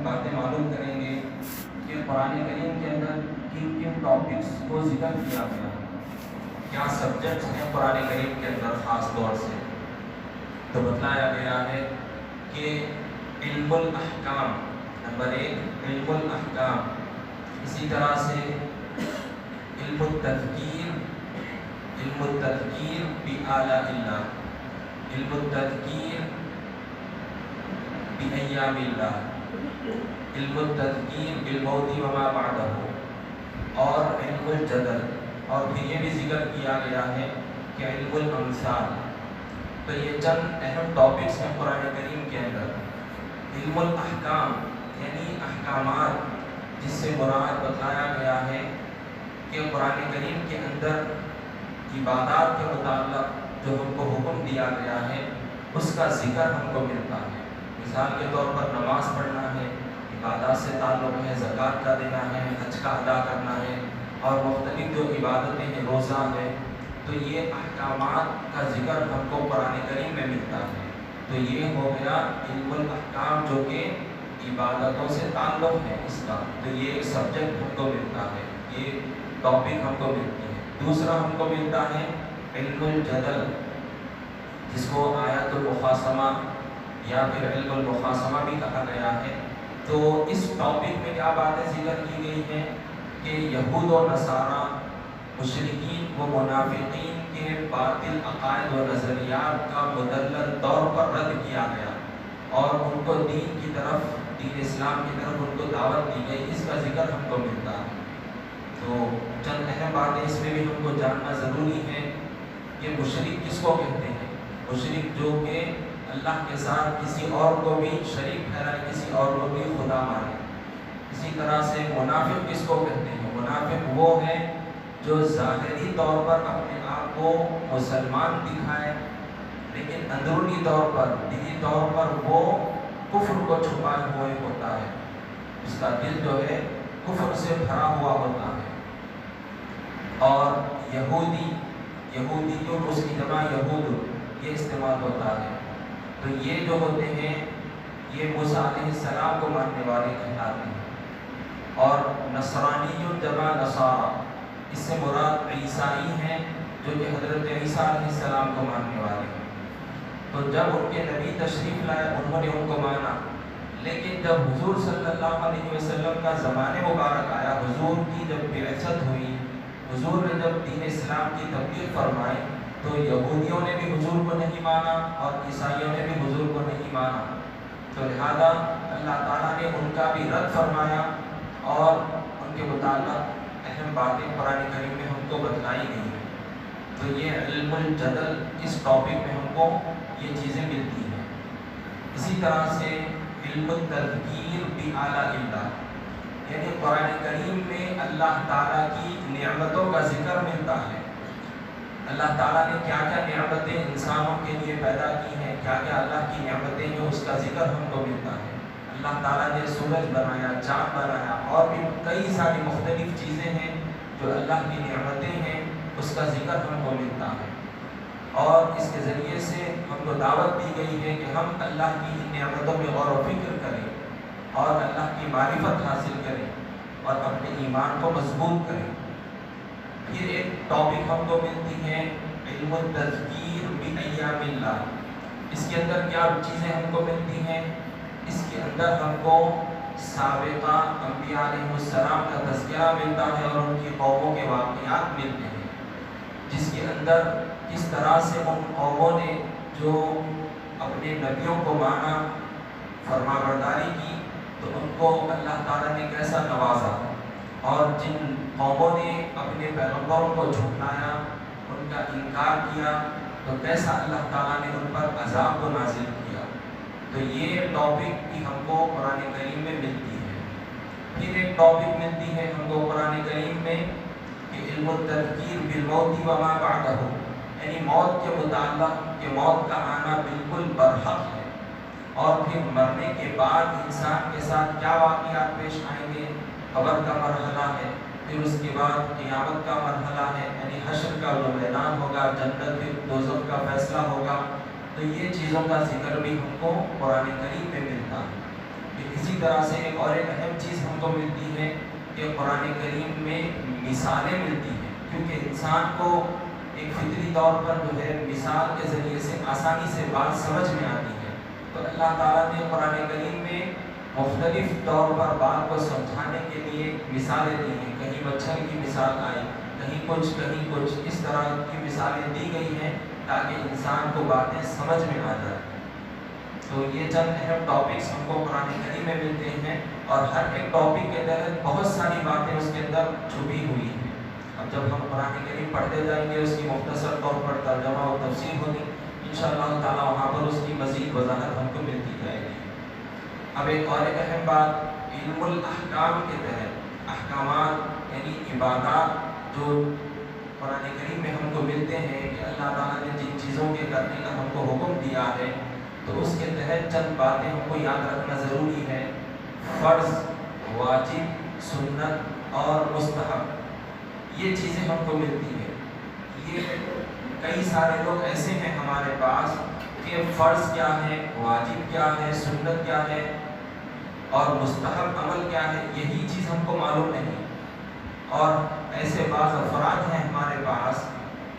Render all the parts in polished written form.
باتیں معلوم کریں گے کہ قرآن کریم کے اندر کن کن ٹاپکس کو ذکر کیا گیا ہے، کیا سبجیکٹس ہیں قرآن کریم کے اندر خاص طور سے. تو بتلایا گیا ہے کہ علم الاحکام، نمبر 1 علم الاحکام، اسی طرح سے علم التذکیر، علم التذکیر بآلاء اللہ، علم التذکیر بأیام اللہ، علم التذکیر بالموت وما بعدہ، اور علم الجدل. اور پھر یہ بھی ذکر کیا گیا ہے کہ علم الامثال. تو یہ چند اہم ٹاپکس ہیں قرآن کریم کے اندر. علم الاحکام یعنی احکامات، جس سے مراد بتایا گیا ہے کہ قرآن کریم کے اندر عبادات کے متعلق جو ہم کو حکم دیا گیا ہے اس کا ذکر ہم کو ملتا ہے. مثال کے طور پر نماز پڑھنا ہے، عبادات سے تعلق ہے، زکوٰۃ کا دینا ہے، حج کا ادا کرنا ہے، اور مختلف جو عبادتیں ہیں، روزہ ہے. تو یہ احکامات کا ذکر ہم کو قرآن کریم میں ملتا ہے. تو یہ ہو گیا علم الاحکام جو کہ عبادتوں سے تعلق ہے اس کا. تو یہ ایک سبجیکٹ ہم کو ملتا ہے، یہ ٹاپک ہم کو ملتی ہے. دوسرا ہم کو ملتا ہے علم الجدل، جس کو آیات المخاصمہ یا پھر علم المخاصمہ بھی کہا گیا ہے. تو اس ٹاپک میں کیا باتیں ذکر کی گئی ہیں کہ یہود و نصارہ، مشرکین و منافقین کے باطل عقائد و نظریات کا مدلل طور پر رد کیا گیا اور ان کو دین کی طرف، دین اسلام کی طرف ان کو دعوت دی گئی. اس کا ذکر ہم کو ملتا ہے. تو چند اہم باتیں اس میں بھی ہم کو جاننا ضروری ہے کہ مشرک کس کو کہتے ہیں. مشرک جو کہ اللہ کے ساتھ کسی اور کو بھی شریک ٹھہرائے، کسی اور کو بھی خدا مانے. اسی طرح سے منافق کس کو کہتے ہیں. منافق وہ ہے جو ظاہری طور پر اپنے آپ کو مسلمان دکھائے، لیکن اندرونی طور پر، دلی طور پر وہ کفر کو چھپائے ہوئے ہوتا ہے. اس کا دل جو ہے کفر سے بھرا ہوا ہوتا ہے. اور یہودیوں، اس کی جمع یہود، یہ استعمال ہوتا ہے. تو یہ جو ہوتے ہیں یہ موسیٰ علیہ السلام کو ماننے والے کہلاتے ہیں. اور نصرانی جمع نصارہ، اس سے مراد عیسائی ہیں جو کہ حضرت عیسیٰ علیہ السلام کو ماننے والے ہیں. تو جب ان کے نبی تشریف لائے انہوں نے ان کو مانا، لیکن جب حضور صلی اللہ علیہ وسلم کا زمان مبارک آیا، حضور کی جب بعثت ہوئی، حضور نے جب دین اسلام کی تبلیغ فرمائی، تو یہودیوں نے بھی حضور کو نہیں مانا اور عیسائیوں نے بھی حضور کو نہیں مانا. تو لہذا اللہ تعالیٰ نے ان کا بھی رد فرمایا اور ان کے متعلق اہم باتیں قرآن کریم میں ہم کو بتلائی گئی ہیں. تو یہ علم الجدل، اس ٹاپک میں ہم کو یہ چیزیں ملتی ہیں. اسی طرح سے علم التذکیر بآلاء اللہ، یعنی قرآن کریم میں اللہ تعالیٰ کی نعمتوں کا ذکر ملتا ہے. اللہ تعالیٰ نے کیا کیا نعمتیں انسانوں کے لیے پیدا کی ہیں، کیا کیا اللہ کی نعمتیں ہیں، اس کا ذکر ہم کو ملتا ہے. اللہ تعالیٰ نے سورج بنایا، چاند بنایا، اور بھی کئی ساری مختلف چیزیں ہیں جو اللہ کی نعمتیں ہیں، اس کا ذکر ہم کو ملتا ہے. اور اس کے ذریعے سے ہم کو دعوت دی گئی ہے کہ ہم اللہ کی ان نعمتوں میں غور و فکر کریں اور اللہ کی معرفت حاصل کریں اور اپنے ایمان کو مضبوط کریں. پھر ایک ٹاپک ہم کو ملتی ہے علم التذکیر بأیام اللہ. اس کے اندر کیا چیزیں ہم کو ملتی ہیں؟ اس کے اندر ہم کو سابقہ انبیاء علیہ السلام کا تذکرہ ملتا ہے اور ان کی قوموں کے واقعات ملتے ہیں، جس کے اندر کس طرح سے ان قوموں نے جو اپنے نبیوں کو مانا، فرما برداری کی، تو ان کو اللہ تعالیٰ نے کیسا نوازا، اور جن قوموں نے اپنے پیغمبروں کو جھٹلایا، ان کا انکار کیا، تو کیسا اللہ تعالیٰ نے ان پر عذاب کو نازل کیا. تو یہ ٹاپک بھی ہم کو قرآن کریم میں ملتی ہے. پھر ایک ٹاپک ملتی ہے ہم کو قرآن کریم میں کہ علم التذکیر بالموت وما بعدہ، یعنی موت کے متعلق کہ موت کا آنا بالکل برحق ہے، اور پھر مرنے کے بعد انسان کے ساتھ کیا واقعات پیش آئیں گے. قبر کا مرحلہ ہے، پھر اس کے بعد قیامت کا مرحلہ ہے، یعنی حشر کا جو میدان ہوگا، جنت پھر دوزخ کا فیصلہ ہوگا. تو یہ چیزوں کا ذکر بھی ہم کو قرآن کریم میں ملتا ہے. اسی طرح سے ایک اور ایک اہم چیز ہم کو ملتی ہے کہ قرآن کریم میں مثالیں ملتی ہیں، کیونکہ انسان کو ایک فطری طور پر جو ہے مثال کے ذریعے سے آسانی سے بات سمجھ میں آتی ہے۔ تو اللہ تعالیٰ نے قرآن کریم میں مختلف طور پر بات کو سمجھانے کے لیے مثالیں دی ہیں، کہیں مچھر کی مثال آئی، کہیں کچھ اس طرح کی مثالیں دی گئی ہیں تاکہ انسان کو باتیں سمجھ میں آ جائیں۔ تو یہ چند اہم ٹاپکس ہم کو قرآن کریم میں ملتے ہیں، اور ہر ایک ٹاپک کے تحت بہت ساری باتیں اس کے اندر چھپی ہوئی ہیں۔ اب جب ہم قرآن کریم پڑھتے جائیں گے، اس کی مختصر طور پر ترجمہ و تفسیر ہوگی، انشاءاللہ تعالی وہاں پر اس کی مزید وضاحت ہم کو ملتی جائے گی۔ اب ایک اور ایک اہم بات، علم الاحکام کے تحت احکامات یعنی عبادات جو قرآن کریم میں ہم کو ملتے ہیں کہ اللہ تعالیٰ نے جن چیزوں کے کرنے کا ہم کو حکم دیا ہے، تو اس کے تحت چند باتیں ہم کو یاد رکھنا ضروری ہے۔ فرض، واجب، سنت اور مستحب، یہ چیزیں ہم کو ملتی ہیں۔ یہ کئی سارے لوگ ایسے ہیں ہمارے پاس کہ فرض کیا ہے، واجب کیا ہے، سنت کیا ہے اور مستحب عمل کیا ہے، یہی چیز ہم کو معلوم نہیں۔ اور ایسے بعض افراد ہیں ہمارے پاس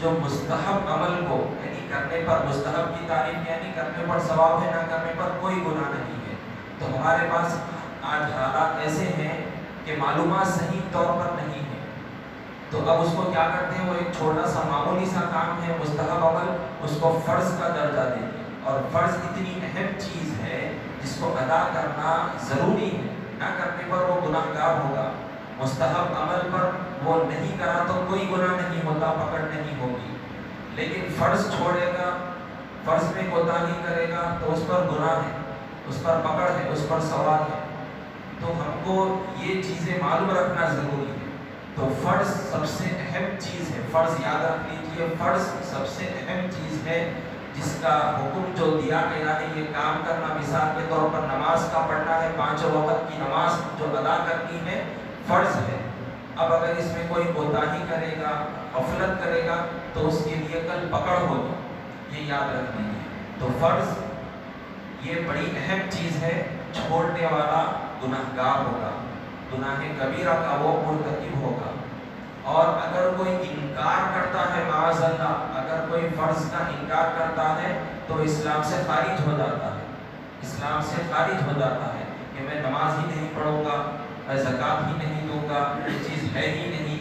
جو مستحب عمل کو یعنی کرنے پر مستحب کی تعریف یعنی کرنے پر ثواب ہے، نہ کرنے پر کوئی گناہ نہیں ہے۔ تو ہمارے پاس آج حالات ایسے ہیں کہ معلومات صحیح طور پر نہیں ہے، تو اب اس کو کیا کرتے ہیں، وہ ایک چھوٹا سا معمولی سا کام ہے مستحب عمل، اس کو فرض کا درجہ دیتے ہیں۔ اور فرض اتنی اہم چیز ہے جس کو ادا کرنا ضروری ہے، نہ کرنے پر وہ گناہ گار ہوگا۔ مستحب عمل پر وہ نہیں کرا تو کوئی گناہ نہیں ہوتا، پکڑ نہیں ہوگی، لیکن فرض چھوڑے گا، فرض میں کوتاہی کرے گا تو اس پر گناہ ہے، اس پر پکڑ ہے، اس پر سوال ہے۔ تو ہم کو یہ چیزیں معلوم رکھنا ضروری ہے۔ تو فرض سب سے اہم چیز ہے، فرض یاد رکھ لیجیے، فرض سب سے اہم چیز ہے جس کا حکم جو دیا گیا ہے یہ کام کرنا۔ مثال کے طور پر نماز کا پڑھنا ہے، 5 وقت کی نماز جو ادا کرنی ہے فرض ہے۔ اب اگر اس میں کوئی کوتاہی کرے گا، غفلت کرے گا تو اس کے لیے کل پکڑ ہوگی، یہ یاد رکھ لیجیے۔ تو فرض یہ بڑی اہم چیز ہے، چھوڑنے والا گناہ گار ہوگا، گناہ کبیرہ کا وہ مرتکب ہوگا۔ اور اگر کوئی انکار کرتا ہے، معاذ اللہ، اگر کوئی فرض کا انکار کرتا ہے تو اسلام سے خارج ہو جاتا ہے، اسلام سے خارج ہو جاتا ہے کہ میں نماز ہی نہیں پڑھوں گا، میں زکوٰۃ ہی نہیں دوں گا، یہ چیز ہے ہی نہیں،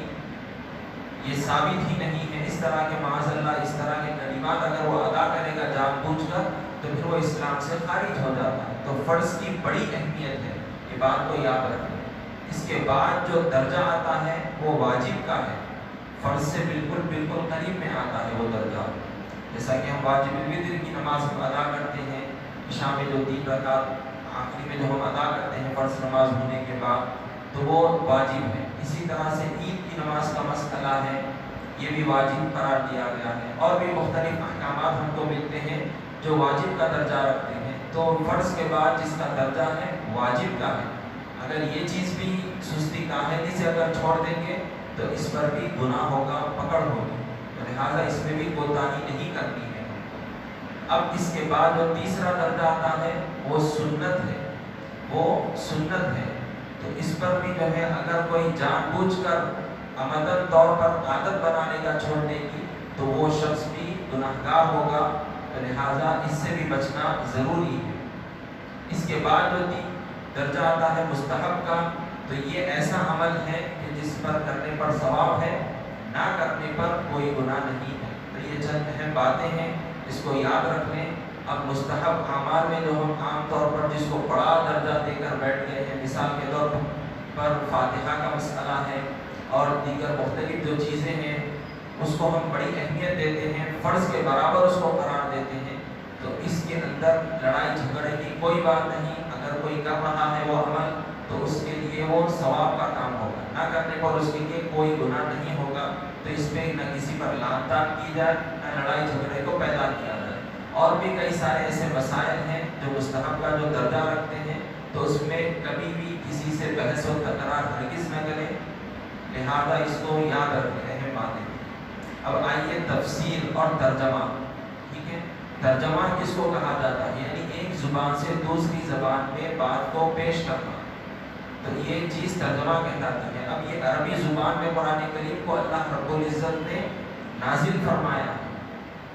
یہ ثابت ہی نہیں ہے، اس طرح کے معاذ اللہ اس طرح کے کلمات اگر وہ ادا کرے گا جان بوجھ کر تو پھر وہ اسلام سے خارج ہو جاتا ہے۔ تو فرض کی بڑی اہمیت ہے، یہ بات کو یاد رکھیں۔ اس کے بعد جو درجہ آتا ہے وہ واجب کا ہے، فرض سے بالکل قریب میں آتا ہے وہ درجہ۔ جیسا کہ ہم واجب الوتر کی نماز ادا کرتے ہیں، عشاء میں جو 3 رکعت آخری میں جو ہم ادا کرتے ہیں فرض نماز ہونے کے بعد، تو وہ واجب ہے۔ اسی طرح سے عید کی نماز کا مسئلہ ہے، یہ بھی واجب قرار دیا گیا ہے۔ اور بھی مختلف احکامات ہم کو ملتے ہیں جو واجب کا درجہ رکھتے ہیں۔ تو فرض کے بعد جس کا درجہ ہے واجب کا ہے، اگر یہ چیز بھی سستی کاہلی سے اگر چھوڑ دیں گے تو اس پر بھی گناہ ہوگا، پکڑ ہوگی، لہٰذا اس میں بھی کوتاہی نہیں کرنی ہے۔ اب اس کے بعد جو تیسرا درجہ آتا ہے وہ سنت ہے، وہ سنت ہے۔ تو اس پر بھی جو ہے اگر کوئی جان بوجھ کر عمدن طور پر عادت بنا لے گا چھوڑنے کی تو وہ شخص بھی گناہ گار ہوگا، تو لہٰذا اس سے بھی بچنا ضروری ہے۔ اس کے بعد جو درجہ آتا ہے مستحب کا، تو یہ ایسا عمل ہے کہ جس پر کرنے پر ثواب ہے، نہ کرنے پر کوئی گناہ نہیں ہے۔ تو یہ چند اہم باتیں ہیں، اس کو یاد رکھ لیں۔ اب مستحب اعمال میں جو ہم عام طور پر جس کو بڑا درجہ دے کر بیٹھ گئے ہیں، مثال کے طور پر فاتحہ کا مسئلہ ہے اور دیگر مختلف جو چیزیں ہیں اس کو ہم بڑی اہمیت دیتے ہیں، فرض کے برابر اس کو قرار دیتے ہیں، تو اس کے اندر لڑائی جھگڑے کی کوئی بات نہیں۔ اگر کوئی کر رہا ہے وہ عمل تو اس کے لیے وہ ثواب کا کام ہوگا، نہ کرنے پر اس کے لیے کوئی گناہ نہیں ہوگا۔ تو اس میں نہ کسی پر لعن طعن کی جائے، نہ لڑائی جھگڑے کو پیدا کیا جائے۔ اور بھی کئی سارے ایسے مسائل ہیں جو مستحب کا جو درجہ رکھتے ہیں، تو اس میں کبھی بھی کسی سے بحث و تکرار ہرگز نہ کریں، لہذا اس کو یاد رکھیں، اہم باتیں۔ اب آئیے تفسیر اور ترجمہ، ٹھیک ہے۔ ترجمہ کس کو کہا جاتا ہے؟ یعنی ایک زبان سے دوسری زبان میں بات کو پیش کرنا، تو یہ چیز ترجمہ کہلاتی ہے۔ اب یہ عربی زبان میں قرآن کریم کو اللہ رب العزت نے نازل فرمایا ہے۔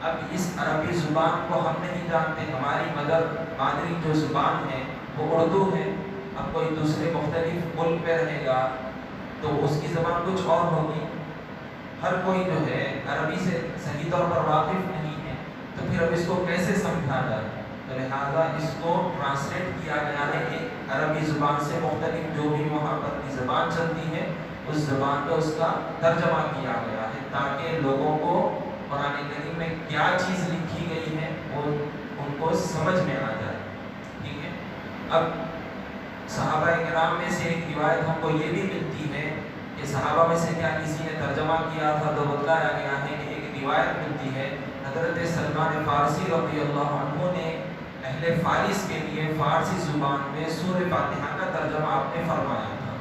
اب اس عربی زبان کو ہم نہیں جانتے، ہماری مادری جو زبان ہے وہ اردو ہے۔ اب کوئی دوسرے مختلف ملک پہ رہے گا تو اس کی زبان کچھ اور ہوگی، ہر کوئی جو ہے عربی سے صحیح طور پر واقف نہیں ہے، تو پھر اب اس کو کیسے سمجھا جائے؟ تو لہٰذا اس کو ٹرانسلیٹ کیا گیا ہے کہ عربی زبان سے مختلف جو بھی وہاں پر کی زبان چلتی ہے اس زبان پہ اس کا ترجمہ کیا گیا ہے، تاکہ لوگوں کو قرآن کریم میں کیا چیز لکھی گئی ہے وہ ان کو سمجھ میں آ جائے۔ ٹھیک ہے، اب صحابہ کرام میں سے ایک روایت ہم کو یہ بھی ملتی ہے کہ صحابہ میں سے کیا کسی نے ترجمہ کیا تھا، تو بتلایا گیا ہے کہ ایک روایت ملتی ہے حضرت سلمان فارسی رضی اللہ عنہ نے اہل فارس کے لیے فارسی زبان میں سورہ فاتحہ کا ترجمہ آپ نے فرمایا تھا۔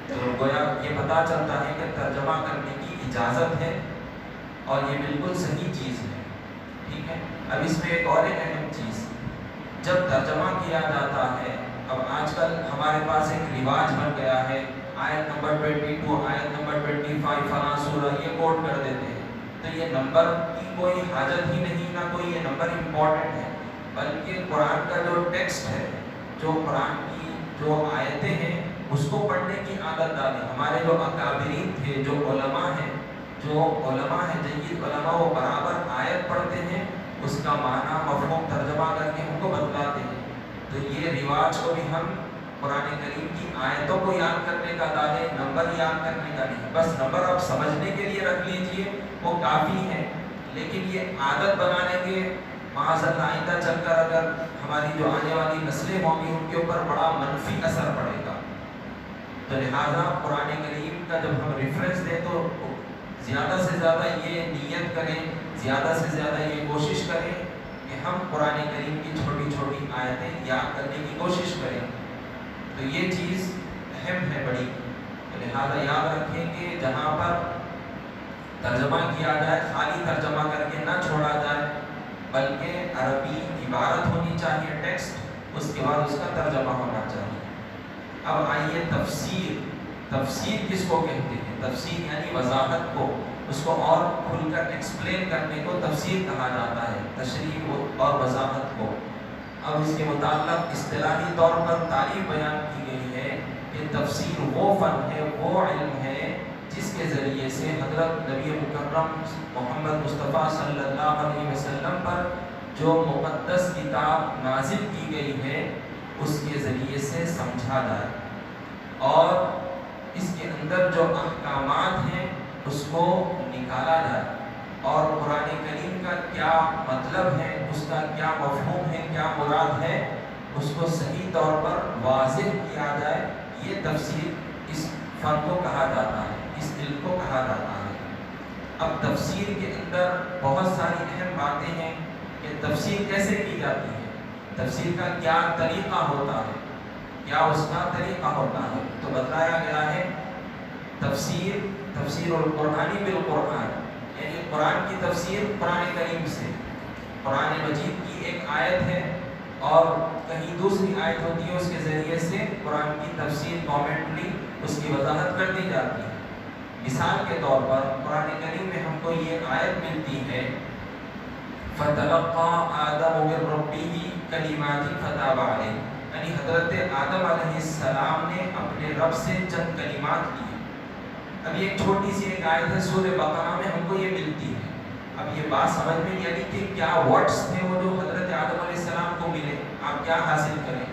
تو گویا یہ پتہ چلتا ہے کہ ترجمہ کرنے کی اجازت ہے اور یہ بالکل صحیح چیز ہے۔ ٹھیک ہے، اب اس میں ایک اور اہم چیز، جب ترجمہ کیا جاتا ہے، اب آج کل ہمارے پاس ایک رواج بن گیا ہے، آیت نمبر 22 آیت نمبر 25 فلاں سورہ یہ کوٹ کر دیتے ہیں، تو یہ نمبر کی کوئی حاجت ہی نہیں، نہ کوئی یہ نمبر امپورٹنٹ ہے، بلکہ قرآن کا جو ٹیکسٹ ہے، جو قرآن کی جو آیتیں ہیں اس کو پڑھنے کی عادت ڈالیں۔ ہمارے جو اکابرین تھے، جو علماء ہیں جید علماء، وہ برابر آیت پڑھتے ہیں، اس کا معنی مفہوم ترجمہ کر کے ہم کو بتلاتے ہیں۔ تو یہ رواج کو بھی ہم قرآن کریم کی آیتوں کو یاد کرنے کا ڈالیں، نمبر یاد کرنے کا نہیں، بس نمبر آپ سمجھنے کے لیے رکھ لیجئے وہ کافی ہے، لیکن یہ عادت بنانے کے معاذ اللہ آئندہ چل کر اگر ہماری جو آنے والی نسلیں ہوں گی ان کے اوپر بڑا منفی اثر پڑے گا۔ تو لہٰذا قرآن کریم کا جب ہم ریفرنس دیں تو زیادہ سے زیادہ یہ نیت کریں، زیادہ سے زیادہ یہ کوشش کریں کہ ہم قرآن کریم کی چھوٹی چھوٹی آیتیں یاد کرنے کی کوشش کریں۔ تو یہ چیز اہم ہے بڑی، تو لہٰذا یاد رکھیں کہ جہاں پر ترجمہ کیا جائے خالی ترجمہ کر کے نہ چھوڑا جائے، بلکہ عربی عبارت ہونی چاہیے ٹیکسٹ، اس کے بعد اس کا ترجمہ ہونا چاہیے۔ اب آئیے تفسیر کس کو کہتے ہیں؟ تفسیر یعنی وضاحت کو، اس کو اور کھل کر ایکسپلین کرنے کو تفسیر کہا جاتا ہے، تشریح اور وضاحت کو۔ اب اس کے متعلق اصطلاحی طور پر تعریف بیان کی گئی ہے کہ تفسیر وہ فن ہے، وہ علم ہے جس کے ذریعے سے حضرت نبی مکرم محمد مصطفیٰ صلی اللہ علیہ وسلم پر جو مقدس کتاب نازل کی گئی ہے اس کے ذریعے سے سمجھا جائے، اور اس کے اندر جو احکامات ہیں اس کو نکالا جائے، اور قرآن کریم کا کیا مطلب ہے، اس کا کیا مفہوم ہے، کیا مراد ہے، اس کو صحیح طور پر واضح کیا جائے۔ یہ تفسیر اس فن کو کہا جاتا ہے، اس علم کو کہا جاتا ہے۔ اب تفسیر کے اندر بہت ساری اہم باتیں ہیں کہ تفسیر کیسے کی جاتی ہے، تفسیر کا کیا طریقہ ہوتا ہے، کیا اس کا طریقہ ہوتا ہے۔ تو بتایا گیا ہے تفسیر القرآن بالقرآن، یعنی قرآن کی تفسیر قرآن کریم سے، قرآن مجید کی ایک آیت ہے اور کہیں دوسری آیت ہوتی ہے، اس کے ذریعے سے قرآن کی تفسیر کامنٹری اس کی وضاحت کر دی جاتی ہے۔ مثال کے طور پر قرآن کریم میں ہم کو یہ آیت ملتی ہے فَتَلَقَّى آدَمُ مِن رَّبِّهِ كَلِمَاتٍ فَتَابَ عَلَيْهِ، یعنی حضرت آدم علیہ السلام نے اپنے رب سے چند کلمات لیے۔ اب یہ ایک چھوٹی سی ایک آیت ہے سورہ بقرہ میں ہم کو یہ ملتی ہے۔ اب یہ بات سمجھ میں نہیں آتی کہ کیا ورڈز تھے وہ جو حضرت آدم علیہ السلام کو ملے، آپ کیا حاصل کریں،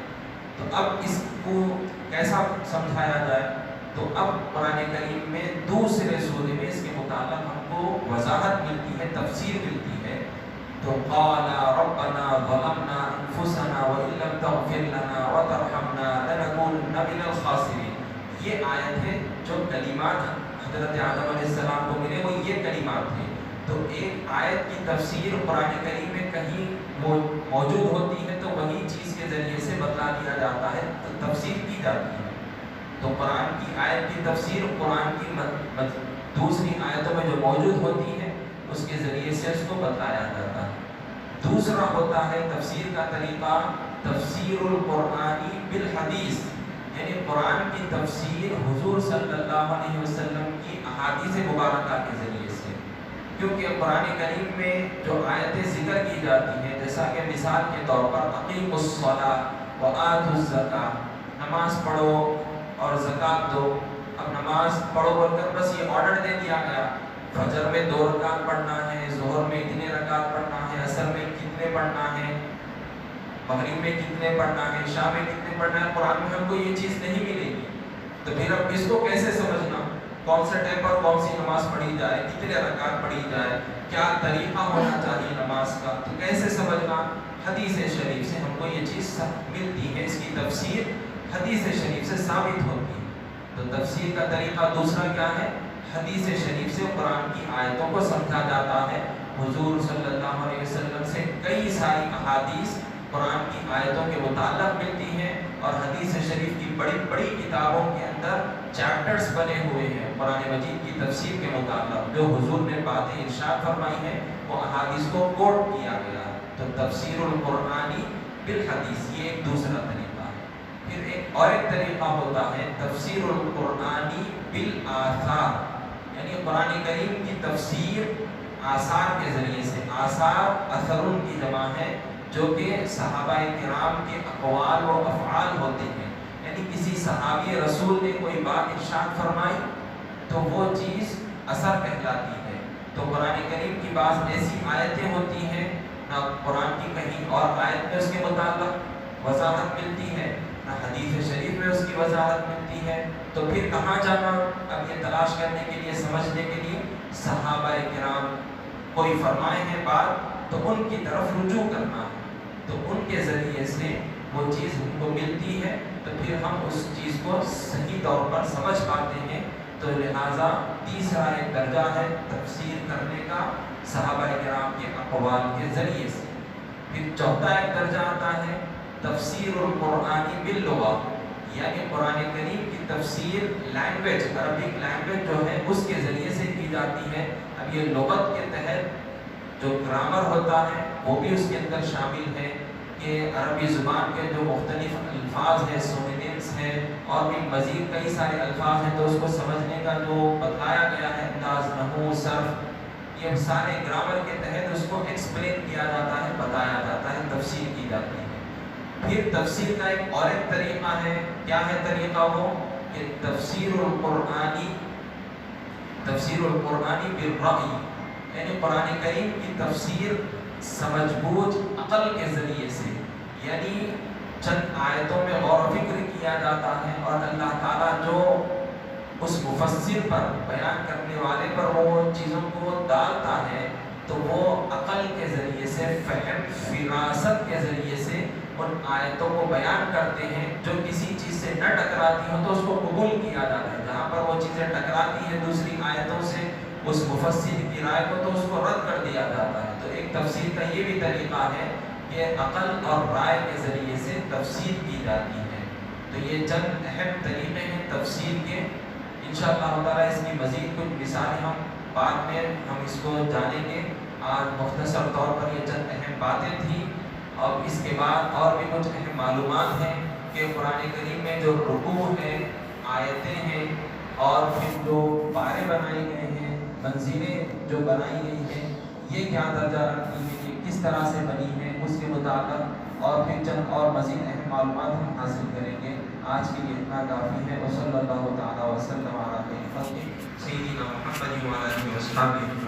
تو اب اس کو کیسا سمجھایا جائے؟ تو اب قرآن کریم میں دوسرے سورے میں اس کے متعلق ہم کو وضاحت ملتی ہے، تفسیر ملتی ہے۔ تو قال ربنا ظلمنا انفسنا وان لم تغفر لنا وترحمنا لنكونن من الخاسرین، یہ آیت ہے جو کلمات حضرت آدم علیہ السلام کو ملے وہ یہ کلمات تھے۔ تو ایک آیت کی تفسیر قرآن کریم میں کہیں موجود ہوتی ہے تو وہی چیز کے ذریعے سے بتلا دیا جاتا ہے، تو تفسیر کی جاتی ہے۔ تو قرآن کی آیت کی تفسیر قرآن کی دوسری آیتوں میں جو موجود ہوتی ہے اس کے ذریعے سے اس کو بتلایا جاتا ہے۔ دوسرا ہوتا ہے تفسیر کا طریقہ تفسیر القرآنی بالحدیث، یعنی قرآن کی تفسیر حضور صلی اللہ علیہ وسلم کی احادیث مبارکہ کے ذریعے سے، کیونکہ قرآن کریم میں جو آیتیں ذکر کی جاتی ہیں، جیسا کہ مثال کے طور پر اقیموا الصلاۃ وآتوا الزکاۃ، نماز پڑھو اور زکوٰۃ دو. اب نماز پڑھو بول کر بس یہ آرڈر دے دیا گیا، فجر میں 2 رکعت پڑھنا ہے، ظہر میں اتنے رکعت پڑھنا ہے، عصر میں کتنے پڑھنا ہے، مغرب میں کتنے پڑھنا ہے، عشاء میں کتنے پڑھنا ہے. قرآن میں ہم کو یہ چیز نہیں ملے گی. تو پھر اب اس کو کیسے سمجھنا، کون سے ٹائم پر کون سی نماز پڑھی جائے، کتنے رکعت پڑھی جائے، کیا طریقہ ہونا چاہیے نماز کا، تو کیسے سمجھنا؟ حدیث شریف سے ہم کو یہ چیز ملتی ہے، اس کی تفسیر حدیث شریف سے ثابت ہوتی ہے. تو تفسیر کا طریقہ دوسرا کیا ہے؟ حدیث شریف سے قرآن کی آیتوں کو سمجھا جاتا ہے. حضور صلی اللہ علیہ وسلم سے کئی ساری احادیث قرآن کی آیتوں کے متعلق ملتی ہیں، اور حدیث شریف کی بڑی بڑی کتابوں کے اندر چیپٹرز بنے ہوئے ہیں قرآن مجید کی تفسیر کے متعلق. جو حضور نے باتیں ارشاد فرمائی ہیں وہ احادیث کو کوٹ کیا گیا ہے. تو تفسیر القرآنی بالحدیث یہ ایک دوسرا طریقہ ہے. پھر ایک طریقہ ہوتا ہے تفسیر القرآنی بالآثار، یعنی قرآن کریم کی تفسیر آثار کے ذریعے سے. آثار اثرون کی جمع ہے، جو کہ صحابہ کرام کے اقوال و افعال ہوتے ہیں. یعنی کسی صحابی رسول نے کوئی بات ارشاد فرمائی تو وہ چیز اثر کہلاتی ہے. تو قرآن کریم کی بعض ایسی آیتیں ہوتی ہیں، نہ قرآن کی کہیں اور آیت میں اس کے متعلق وضاحت ملتی ہے، نہ حدیث شریف میں اس کی وضاحت ملتی ہے. تو پھر کہاں جانا اب یہ تلاش کرنے کے لیے، سمجھنے کے لیے؟ صحابہ کرام کوئی فرمائے ہیں بات تو ان کی طرف رجوع کرنا ہے. تو ان کے ذریعے سے وہ چیز ہم کو ملتی ہے، تو پھر ہم اس چیز کو صحیح طور پر سمجھ پاتے ہیں. تو لہٰذا تیسرا ایک درجہ ہے تفسیر کرنے کا صحابہ کرام کے اقوال کے ذریعے سے. پھر چوتھا ایک درجہ آتا ہے تفسیر القرآنی باللغہ، یعنی قرآن کریم کی تفسیر لینگویج، عربک لینگویج جو ہے اس کے ذریعے سے کی جاتی ہے. اب یہ لغت کے تحت جو گرامر ہوتا ہے وہ بھی اس کے اندر شامل ہے، کہ عربی زبان کے جو مختلف الفاظ ہیں، سونیمز ہیں، اور بھی مزید کئی سارے الفاظ ہیں، تو اس کو سمجھنے کا جو بتایا گیا ہے انداز، نحو، صرف، یہ سارے گرامر کے تحت اس کو ایکسپلین کیا جاتا ہے، بتایا جاتا ہے، تفسیر کی جاتی ہے. پھر تفسیر کا ایک اور ایک طریقہ ہے. کیا ہے طریقہ وہ؟ کہ تفسیر القرآنی بالرأی، یعنی قرآن کریم کی تفسیر سمجھ بوجھ عقل کے ذریعے سے. یعنی چند آیتوں میں غور و فکر کیا جاتا ہے، اور اللہ تعالیٰ جو اس مفسر پر، بیان کرنے والے پر وہ چیزوں کو ڈالتا ہے، تو وہ عقل کے ذریعے سے، فہم، فراست کے ذریعے سے ان آیتوں کو بیان کرتے ہیں. جو کسی چیز سے نہ ٹکراتی ہو تو اس کو قبول کیا جاتا ہے، جہاں پر وہ چیزیں ٹکراتی ہیں دوسری آیتوں سے اس مفسر کی رائے کو، تو اس کو رد کر دیا جاتا ہے. تو ایک تفسیر کا یہ بھی طریقہ ہے کہ عقل اور رائے کے ذریعے سے تفسیر کی جاتی ہے. تو یہ چند اہم طریقے ہیں تفسیر کے. انشاءاللہ تعالیٰ اس کی مزید کچھ مثالیں ہم بعد میں ہم اس کو جانیں گے. آج مختصر طور پر یہ چند اہم باتیں تھیں. اب اس کے بعد اور بھی کچھ اہم معلومات ہیں کہ قرآن کریم میں جو رکوع ہیں، آیتیں ہیں، اور پھر جو پارے بنائے گئے ہیں، منزلیں جو بنائی گئی ہیں، یہ کیا درجہ رکھتی ہیں، یہ کس طرح سے بنی ہیں، اس کے متعلق اور پھر چند اور مزید اہم معلومات ہم حاصل کریں گے. آج کے لیے اتنا کافی ہے. وصلی اللہ تعالیٰ وسلم علی خیر خلقہ سیدنا محمد و علی آلہ وصحبہ.